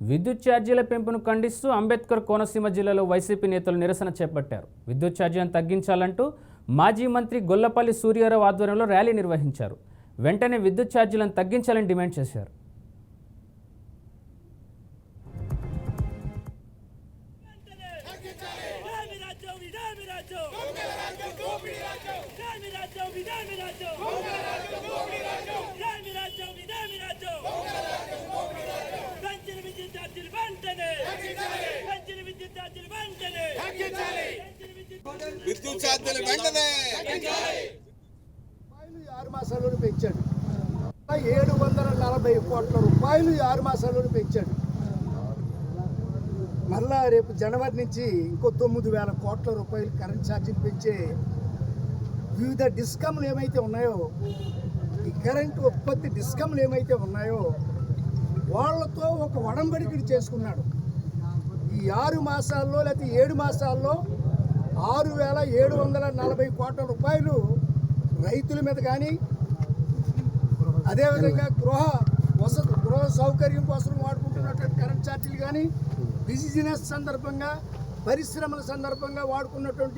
విద్యుత్ ఛార్జీల పెంపును ఖండిస్తూ అంబేద్కర్ కోనసీమ జిల్లాలో వైసీపీ నేతలు నిరసన చేపట్టారు. విద్యుత్ ఛార్జీలను తగ్గించాలంటూ మాజీ మంత్రి గొల్లపల్లి సూర్యారావు ఆధ్వర్యంలో ర్యాలీ నిర్వహించారు. వెంటనే విద్యుత్ ఛార్జీలను తగ్గించాలని డిమాండ్ చేశారు. విద్యుత్ ఛార్జీలు వెంటనే 6 మాసాల్లోనే పెంచాడు. 740 కోట్ల రూపాయలు 6 మాసాల్లోనే పెంచాడు. మళ్ళా రేపు జనవరి నుంచి ఇంకో 9,000 కోట్ల రూపాయలు కరెంట్ ఛార్జీలు పెంచే వివిధ డిస్కమ్లు ఏమైతే ఉన్నాయో, ఈ కరెంటు ఉత్పత్తి డిస్కమ్లు ఏమైతే ఉన్నాయో వాళ్ళతో ఒక ఒడంబడికలు చేసుకున్నాడు. ఈ 6 మాసాల్లో లేకపోతే 7 మాసాల్లో 6,740 కోట్ల రూపాయలు రైతుల మీద కానీ, అదేవిధంగా గృహ సౌకర్యం కోసం వాడుకుంటున్నటువంటి కరెంట్ ఛార్జీలు కానీ, బిజినెస్ సందర్భంగా పరిశ్రమల సందర్భంగా వాడుకున్నటువంటి